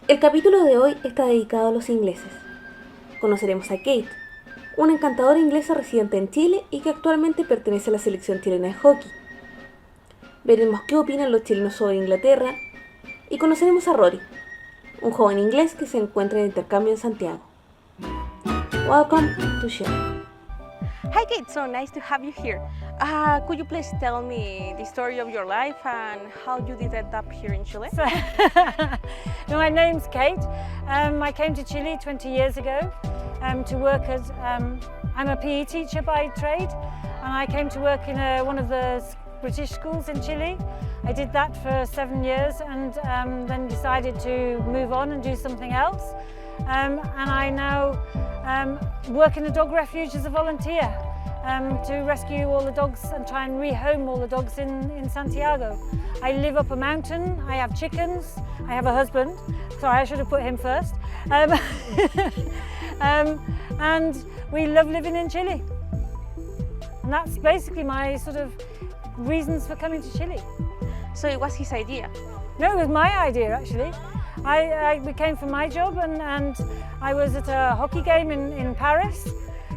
El capítulo de hoy está dedicado a los ingleses. Conoceremos a Kate, una encantadora inglesa residente en Chile y que actualmente pertenece a la selección chilena de hockey. Veremos qué opinan los chilenos sobre Inglaterra y conoceremos a Rory, un joven inglés que se encuentra en intercambio en Santiago. Welcome to Chile. Hi Kate, so nice to have you here. Could you please tell me the story of your life and how you did end up here in Chile? My name's Kate. I came to Chile 20 years ago to work as, I'm a PE teacher by trade, and I came to work in one of the British schools in Chile. I did that for 7 years and then decided to move on and do something else. And I now work in a dog refuge as a volunteer to rescue all the dogs and try and rehome all the dogs in Santiago. I live up a mountain, I have chickens, I have a husband, sorry I should have put him first, and we love living in Chile. And that's basically my sort of reasons for coming to Chile. So it was his idea? No, it was my idea actually. We came for my job and I was at a hockey game in Paris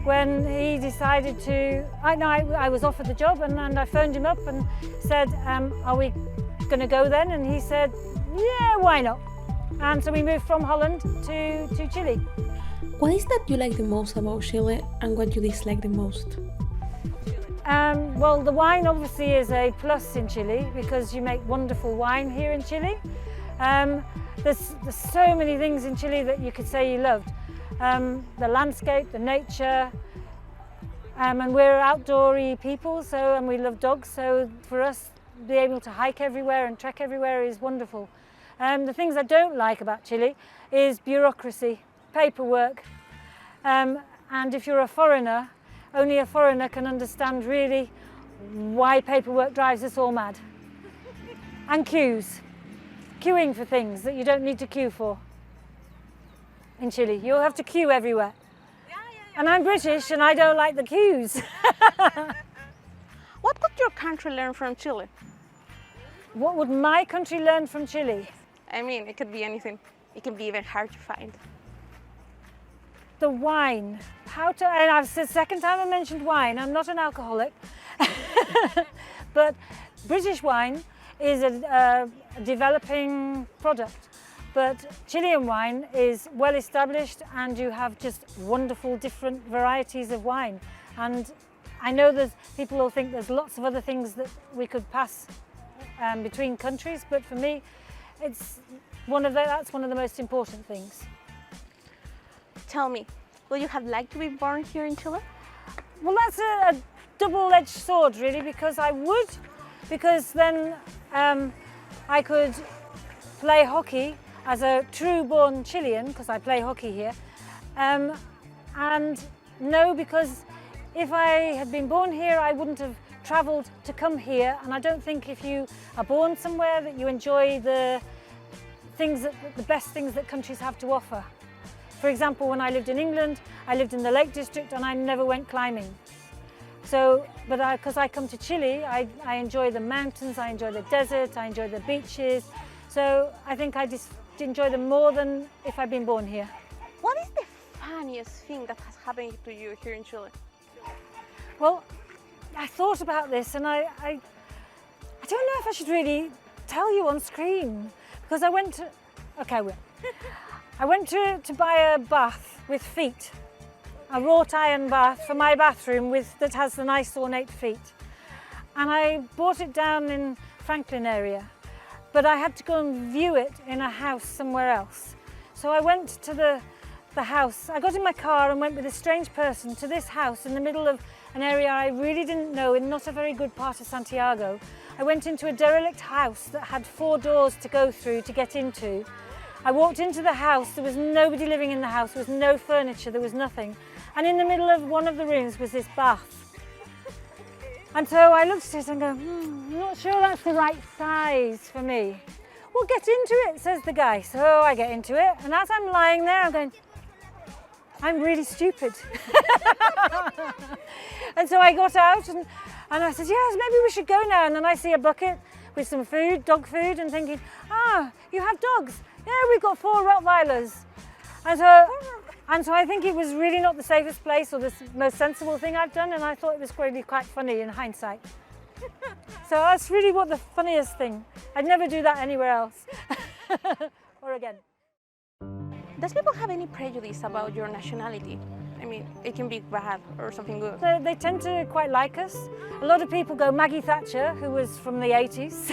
when he decided to, I was offered the job and I phoned him up and said, are we going to go then? And he said, yeah, why not? And so we moved from Holland to Chile. What is that you like the most about Chile and what you dislike the most? Well, the wine obviously is a plus in Chile because you make wonderful wine here in Chile. There's so many things in Chile that you could say you loved. The landscape, the nature, and we're outdoorsy people, and we love dogs, so for us to be able to hike everywhere and trek everywhere is wonderful. The things I don't like about Chile is bureaucracy, paperwork, and if you're a foreigner, only a foreigner can understand really why paperwork drives us all mad. And queuing for things that you don't need to queue for. In Chile, you'll have to queue everywhere. And I'm British and I don't like the queues. What could your country learn from Chile? What would my country learn from Chile? I mean, it could be anything. It can be even hard to find. The wine. And it's the second time I mentioned wine. I'm not an alcoholic. But British wine is a developing product. But Chilean wine is well established and you have just wonderful different varieties of wine. And I know that people will think there's lots of other things that we could pass between countries, but for me, that's one of the most important things. Tell me, will you have liked to be born here in Chile? Well, that's a double-edged sword really, because I would, because then I could play hockey as a true-born Chilean, because I play hockey here, and no, because if I had been born here, I wouldn't have travelled to come here, and I don't think if you are born somewhere that you enjoy the best things that countries have to offer. For example, when I lived in England, I lived in the Lake District and I never went climbing. So, but because I come to Chile, I enjoy the mountains, I enjoy the desert, I enjoy the beaches, so I think I just enjoy them more than if I'd been born here. What is the funniest thing that has happened to you here in Chile? Well, I thought about this and I don't know if I should really tell you on screen, because I went to, okay, I will. I went to buy a bath with feet, a wrought iron bath for my bathroom that has the nice ornate feet. And I bought it down in Franklin area. But I had to go and view it in a house somewhere else. So I went to the house. I got in my car and went with a strange person to this house in the middle of an area I really didn't know, in not a very good part of Santiago. I went into a derelict house that had 4 doors to go through to get into. I walked into the house, there was nobody living in the house, there was no furniture, there was nothing. And in the middle of one of the rooms was this bath. And so I looked at it and go, I'm not sure that's the right size for me. Well, get into it, says the guy. So I get into it, and as I'm lying there, I'm going, I'm really stupid. And so I got out and I said, yes, maybe we should go now. And then I see a bucket with some food, dog food, and thinking, you have dogs? Yeah, we've got 4 Rottweilers. And so I think it was really not the safest place or the most sensible thing I've done, and I thought it was really quite funny in hindsight. So that's really what the funniest thing. I'd never do that anywhere else. Or again. Does people have any prejudice about your nationality? I mean, it can be bad or something good. They tend to quite like us. A lot of people go Maggie Thatcher, who was from the 80s.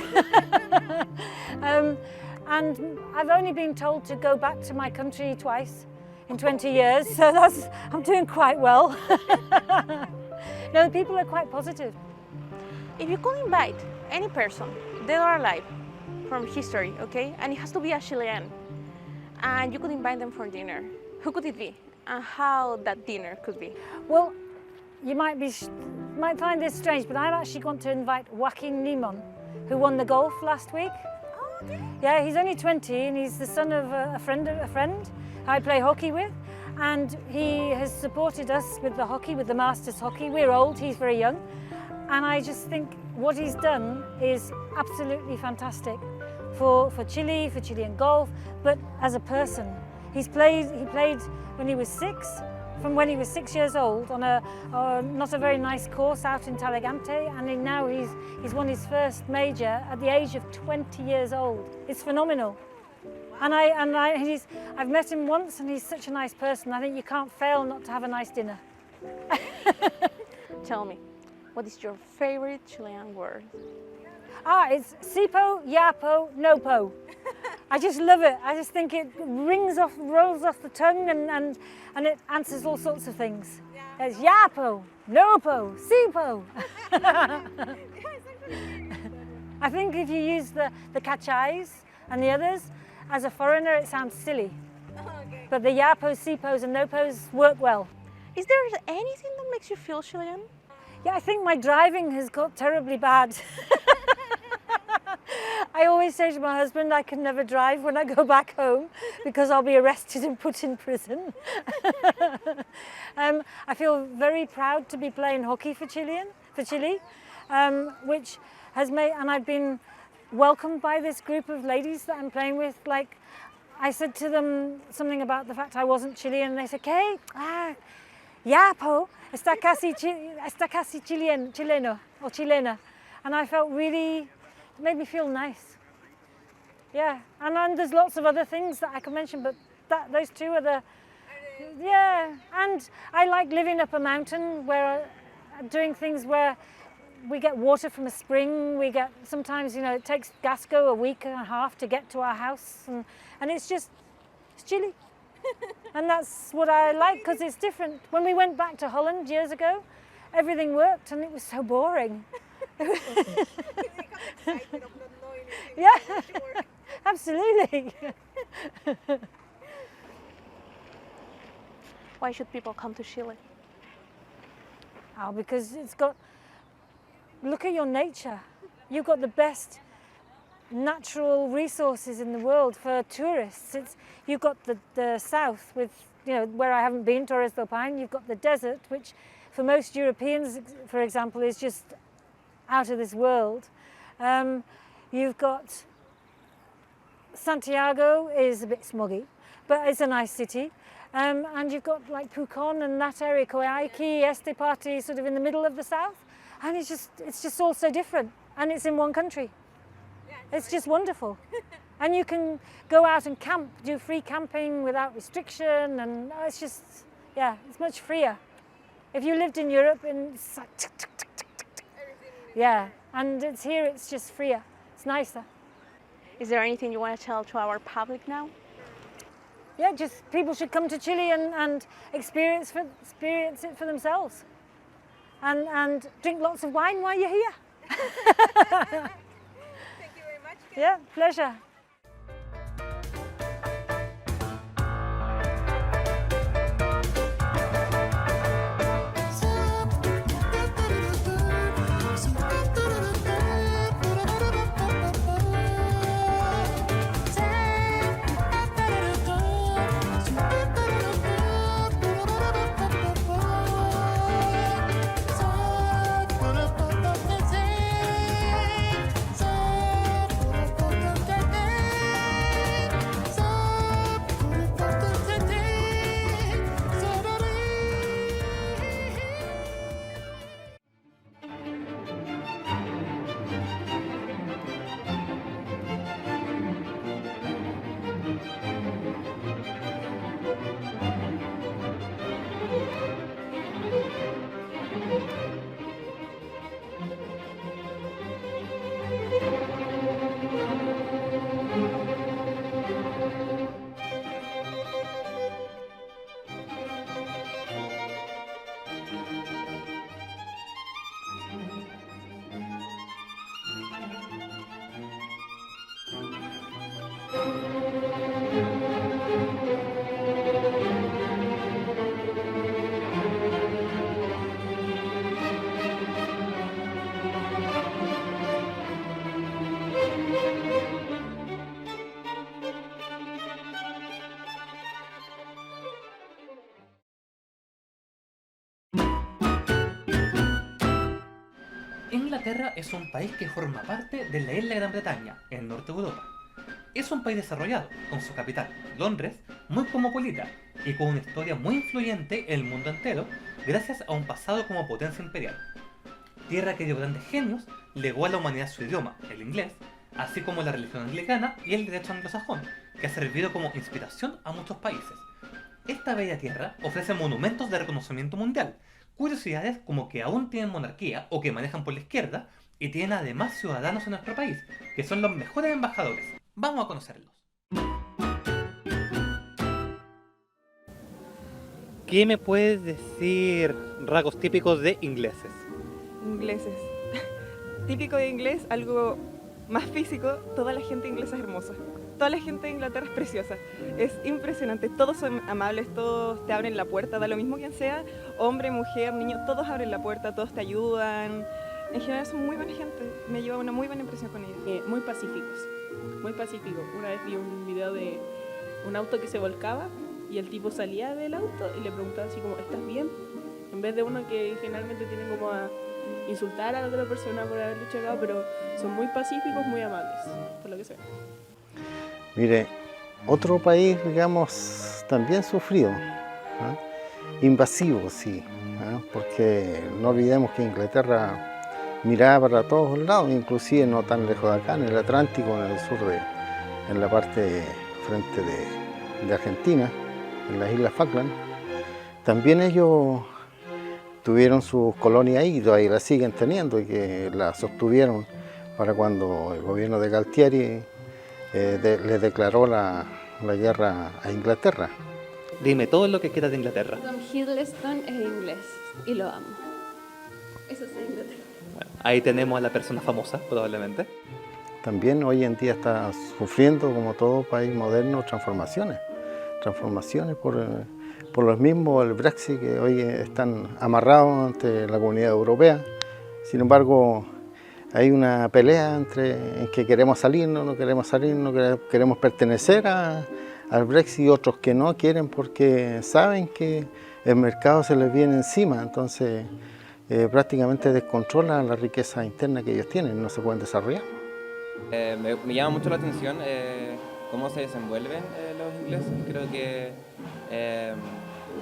And I've only been told to go back to my country twice in 20 years, so I'm doing quite well. No, people are quite positive. If you could invite any person, dead or alive, from history, okay, and it has to be a Chilean, and you could invite them for dinner, who could it be, and how that dinner could be? Well, you might find this strange, but I'm actually going to invite Joaquin Nimon, who won the golf last week. Oh, okay. Yeah, he's only 20 and he's the son of a friend I play hockey with, and he has supported us with the hockey, with the Masters hockey. We're old, he's very young, and I just think what he's done is absolutely fantastic for Chile, for Chilean golf, but as a person. He played when he was 6, from when he was 6 years old on a not a very nice course out in Talegante, and now he's won his first major at the age of 20 years old. It's phenomenal. And I've met him once, and he's such a nice person. I think you can't fail not to have a nice dinner. Tell me, what is your favorite Chilean word? It's sipo, yapo, nopo. I just love it. I just think it rolls off the tongue, and it answers all sorts of things. It's yapo, nopo, sipo. I think if you use the cachais and the others, as a foreigner it sounds silly. Okay. But the yapos, sipos and nopos work well. Is there anything that makes you feel Chilean? Yeah, I think my driving has got terribly bad. I always say to my husband I can never drive when I go back home because I'll be arrested and put in prison. I feel very proud to be playing hockey for Chile, which has made, and I've been welcomed by this group of ladies that I'm playing with. Like, I said to them something about the fact I wasn't Chilean, and they said, "¿Qué? Ya, po, está casi chileno or chilena," and I felt really, it made me feel nice. Yeah, and then there's lots of other things that I can mention, but those two are the, yeah. And I like living up a mountain doing things where we get water from a spring. We get, sometimes, you know, it takes Gasco a week and a half to get to our house, and it's Chile. And that's what I like, because it's different. When we went back to Holland years ago, everything worked and it was so boring. Yeah, absolutely. Why should people come to Chile? Oh, because it's got, look at your nature. You've got the best natural resources in the world for tourists. You've got the south with, you know, where I haven't been, Torres del Paine. You've got the desert, which for most Europeans, for example, is just out of this world. You've got Santiago is a bit smoggy, but it's a nice city. And you've got like Pucón and that area, Coyhaique, Este Party, sort of in the middle of the south. And it's just all so different. And it's in one country. It's just wonderful. And you can go out and camp, do free camping without restriction, and it's just, yeah, it's much freer. If you lived in Europe, it's like tick, tick, tick, tick, tick, tick. Yeah, and it's here, it's just freer. It's nicer. Is there anything you want to tell to our public now? Yeah, just people should come to Chile and experience it for themselves. And drink lots of wine while you're here. Thank you very much. Yeah, pleasure. Inglaterra es un país que forma parte de la isla Gran Bretaña, en norte de Europa. Es un país desarrollado, con su capital, Londres, muy cosmopolita y con una historia muy influyente en el mundo entero gracias a un pasado como potencia imperial. Tierra que dio grandes genios, legó a la humanidad su idioma, el inglés, así como la religión anglicana y el derecho anglosajón, que ha servido como inspiración a muchos países. Esta bella tierra ofrece monumentos de reconocimiento mundial, curiosidades como que aún tienen monarquía o que manejan por la izquierda, y tienen además ciudadanos en nuestro país, que son los mejores embajadores. Vamos a conocerlos. ¿Qué me puedes decir rasgos típicos de ingleses? Ingleses. Típico de inglés, algo más físico, toda la gente inglesa es hermosa. Toda la gente de Inglaterra es preciosa. Es impresionante. Todos son amables, todos te abren la puerta, da lo mismo quien sea, hombre, mujer, niño, todos abren la puerta, todos te ayudan. En general son muy buena gente. Me lleva una muy buena impresión con ellos. Muy pacíficos, muy pacíficos. Una vez vi un video de un auto que se volcaba y el tipo salía del auto y le preguntaba así como, ¿estás bien? En vez de uno que generalmente tiene como a insultar a la otra persona por haberlo chocado, pero son muy pacíficos, muy amables, por lo que sé. Mire, otro país, digamos, también sufrido, ¿no? Invasivo, sí, ¿no? Porque no olvidemos que Inglaterra miraba para todos lados, inclusive no tan lejos de acá, en el Atlántico, en el sur, en la parte frente de Argentina, en las Islas Falkland. También ellos tuvieron sus colonias ahí, y todavía las siguen teniendo, y que las obtuvieron para cuando el gobierno de Galtieri le declaró la guerra a Inglaterra. Dime todo lo que quieras de Inglaterra. Tom Hiddleston es inglés y lo amo. Eso es Inglaterra. Bueno, ahí tenemos a la persona famosa, probablemente. También hoy en día está sufriendo, como todo país moderno, transformaciones por los mismos, el Brexit, que hoy están amarrados ante la comunidad europea. Sin embargo, hay una pelea en que queremos salir, no queremos pertenecer al Brexit, y otros que no quieren porque saben que el mercado se les viene encima, entonces prácticamente descontrola la riqueza interna que ellos tienen, no se pueden desarrollar. Me llama mucho la atención cómo se desenvuelven los ingleses. Creo que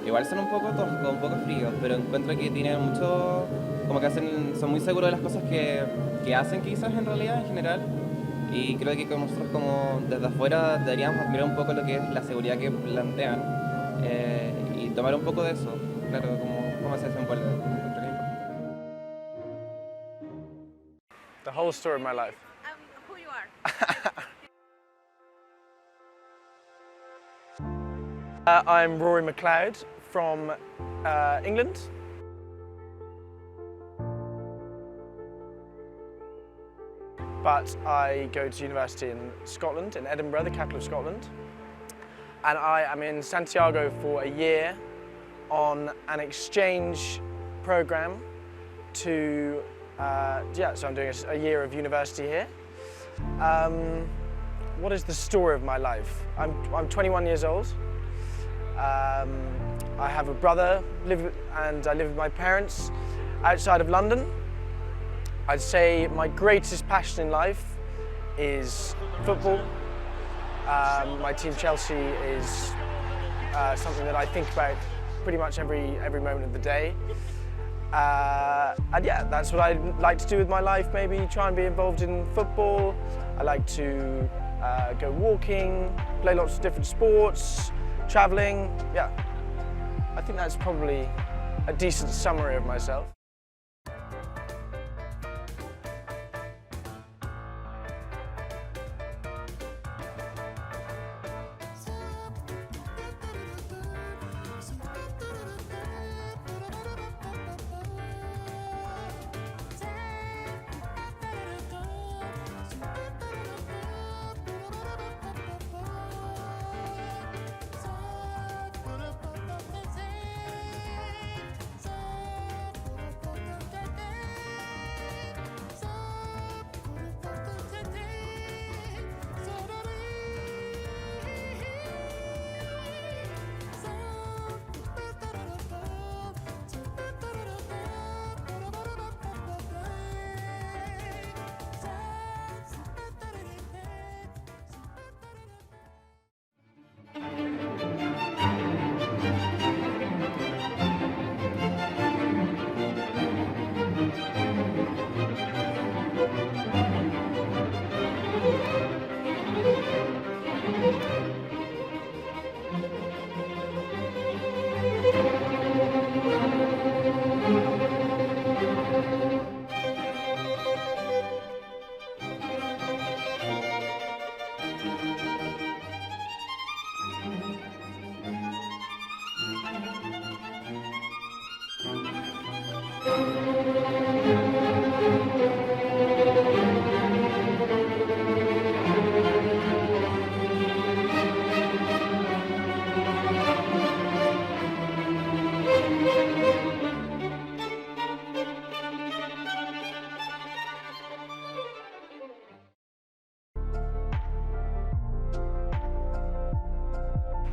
igual son un poco fríos, pero encuentro que tienen mucho, como que son muy seguros de las cosas que hacen quizás en realidad en general, y creo que como nosotros como desde afuera deberíamos admirar un poco lo que es la seguridad que plantean y tomar un poco de eso, claro, cómo se desenvuelven. The whole story of my life. Who you are? I'm Rory McLeod from England. But I go to university in Scotland, in Edinburgh, the capital of Scotland. And I am in Santiago for a year on an exchange program to, so I'm doing a year of university here. What is the story of my life? I'm 21 years old. I have a brother, and I live with my parents outside of London. I'd say my greatest passion in life is football. My team Chelsea is something that I think about pretty much every moment of the day. And yeah, that's what I like to do with my life, maybe try and be involved in football. I like to go walking, play lots of different sports, traveling. Yeah, I think that's probably a decent summary of myself.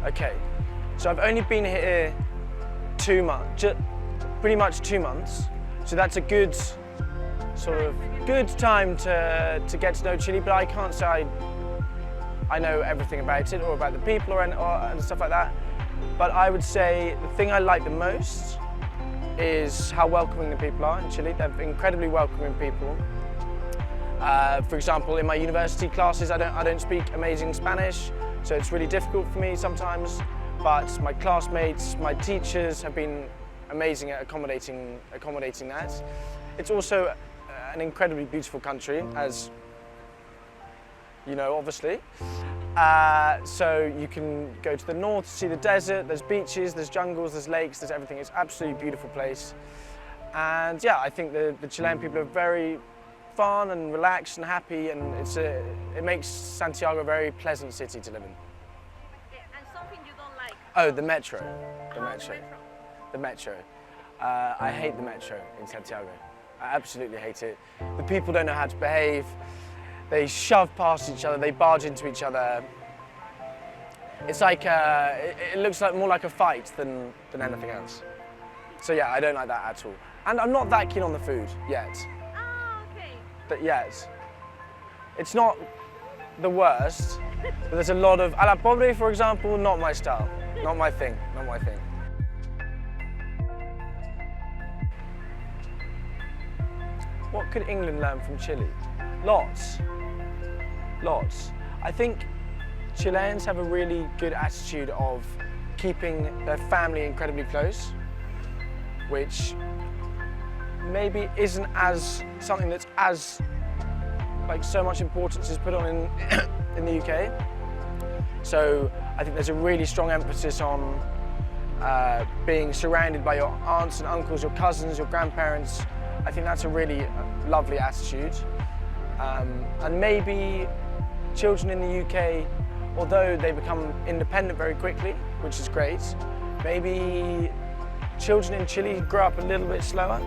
Okay, so I've only been here 2 months, pretty much 2 months. So that's a good good time to get to know Chile, but I can't say I know everything about it or about the people and stuff like that. But I would say the thing I like the most is how welcoming the people are in Chile. They're incredibly welcoming people. For example, in my university classes, I don't speak amazing Spanish, so it's really difficult for me sometimes. But my classmates, my teachers have been amazing at accommodating that. It's also an incredibly beautiful country, as you know, obviously. So you can go to the north, see the desert, there's beaches, there's jungles, there's lakes, there's everything. It's absolutely beautiful place. And yeah, I think the Chilean people are very fun and relaxed and happy, and it makes Santiago a very pleasant city to live in. And something you don't like? Oh, the metro. The metro. I hate the metro in Santiago. I absolutely hate it. The people don't know how to behave. They shove past each other, they barge into each other. It's like, it looks like more like a fight than anything else. So yeah, I don't like that at all. And I'm not that keen on the food yet. Ah, okay. But yet. It's not the worst, but there's a lot of, a la pobre, for example, not my style. Not my thing, not my thing. What could England learn from Chile? Lots. I think Chileans have a really good attitude of keeping their family incredibly close, which maybe isn't as something that's as so much importance is put on in the UK. So I think there's a really strong emphasis on being surrounded by your aunts and uncles, your cousins, your grandparents. I think that's a really lovely attitude. And maybe children in the UK, although they become independent very quickly, which is great, maybe children in Chile grow up a little bit slower,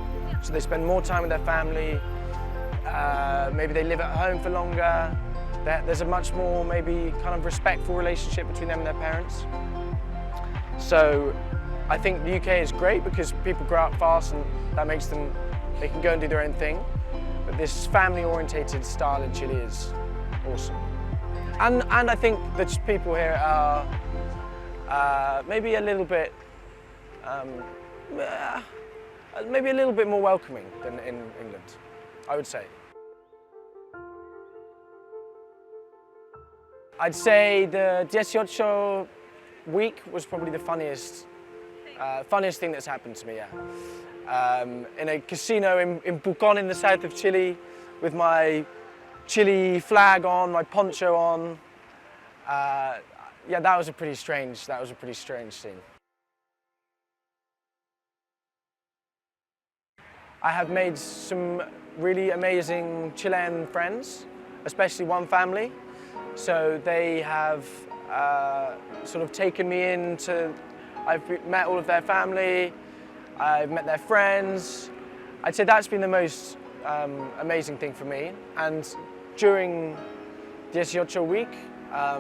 so they spend more time with their family, maybe they live at home for longer, there's a much more maybe kind of respectful relationship between them and their parents. So I think the UK is great because people grow up fast and that makes them, they can go and do their own thing. But this family-orientated style in Chile is awesome. And I think that people here are maybe a little bit, maybe a little bit more welcoming than in England, I would say. I'd say the 18 week was probably the funniest thing that's happened to me, yeah. In a casino in Pucón in the south of Chile with my Chile flag on, my poncho on. Yeah, that was a pretty strange scene. I have made some really amazing Chilean friends, especially one family. So they have sort of taken me in to, I've met all of their family, I've met their friends. I'd say that's been the most amazing thing for me. And during the 18 week, I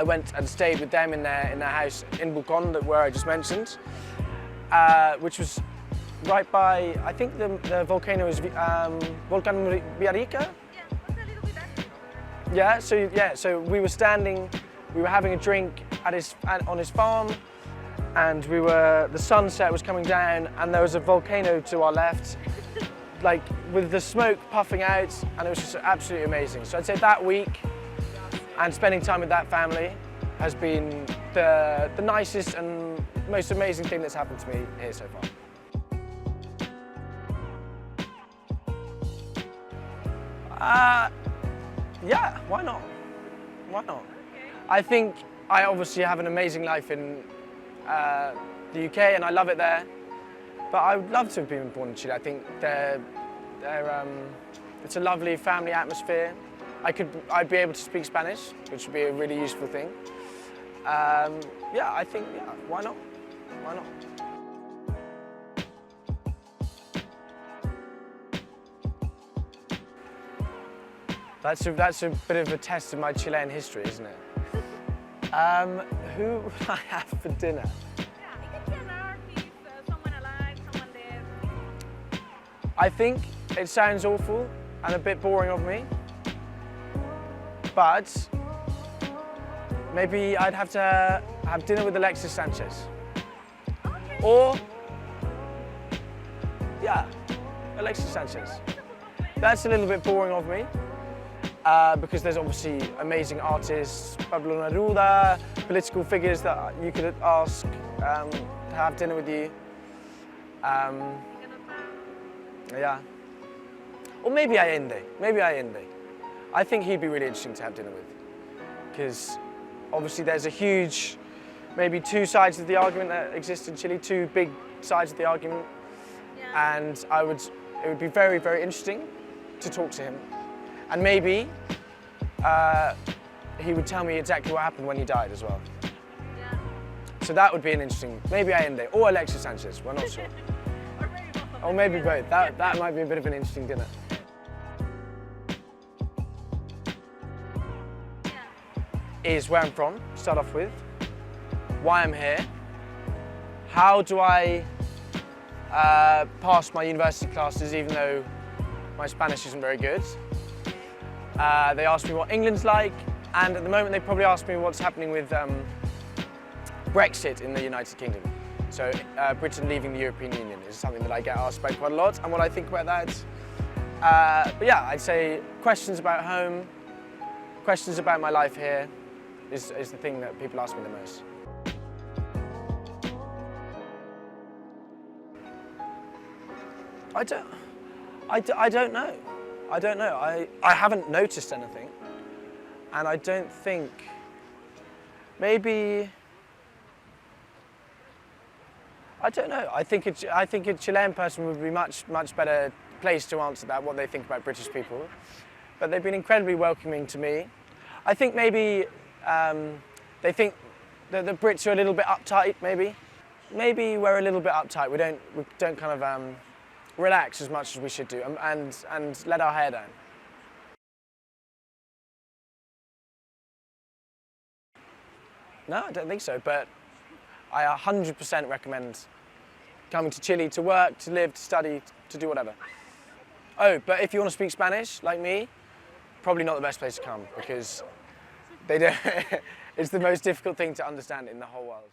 went and stayed with them in their house in Pucón, where I just mentioned, which was right by, I think the volcano is Volcan Villarrica. Yeah, so we were standing, we were having a drink on his farm, and the sunset was coming down, and there was a volcano to our left, like with the smoke puffing out, and it was just absolutely amazing. So I'd say that week and spending time with that family has been the nicest and most amazing thing that's happened to me here so far. Yeah, why not? Why not? I think I obviously have an amazing life in the UK and I love it there, but I would love to have been born in Chile. I think it's a lovely family atmosphere. I'd be able to speak Spanish, which would be a really useful thing. Yeah, I think, yeah, why not? Why not? That's a bit of a test of my Chilean history, isn't it? Who would I have for dinner? Yeah, it could be an artist, someone alive, someone dead. I think it sounds awful and a bit boring of me, but maybe I'd have to have dinner with Alexis Sanchez. Okay. Or, yeah, Alexis Sanchez. That's a little bit boring of me, because there's obviously amazing artists, Pablo Neruda, political figures that you could ask to have dinner with you. Yeah. Or maybe Allende. I think he'd be really interesting to have dinner with, because obviously there's a huge, maybe two sides of the argument that exist in Chile, two big sides of the argument, and it would be very, very interesting to talk to him, and maybe he would tell me exactly what happened when he died as well. Yeah. So that would be an interesting, maybe Allende or Alexis Sanchez, we're not sure. Or maybe both. That might be a bit of an interesting dinner. Is where I'm from, start off with, why I'm here, how do I pass my university classes even though my Spanish isn't very good. They asked me what England's like, and at the moment they probably ask me what's happening with Brexit in the United Kingdom. So Britain leaving the European Union is something that I get asked about quite a lot, and what I think about that. But yeah, I'd say questions about home, questions about my life here is the thing that people ask me the most. I don't know. I haven't noticed anything, and I don't think. Maybe. I don't know. I think a Chilean person would be much better placed to answer that, what they think about British people. But they've been incredibly welcoming to me. I think maybe they think that the Brits are a little bit uptight. Maybe we're a little bit uptight. We don't kind of relax as much as we should do, and let our hair down. No, I don't think so, but I 100% recommend coming to Chile to work, to live, to study, to do whatever. Oh, but if you want to speak Spanish, like me, probably not the best place to come, because they don't, it's the most difficult thing to understand in the whole world.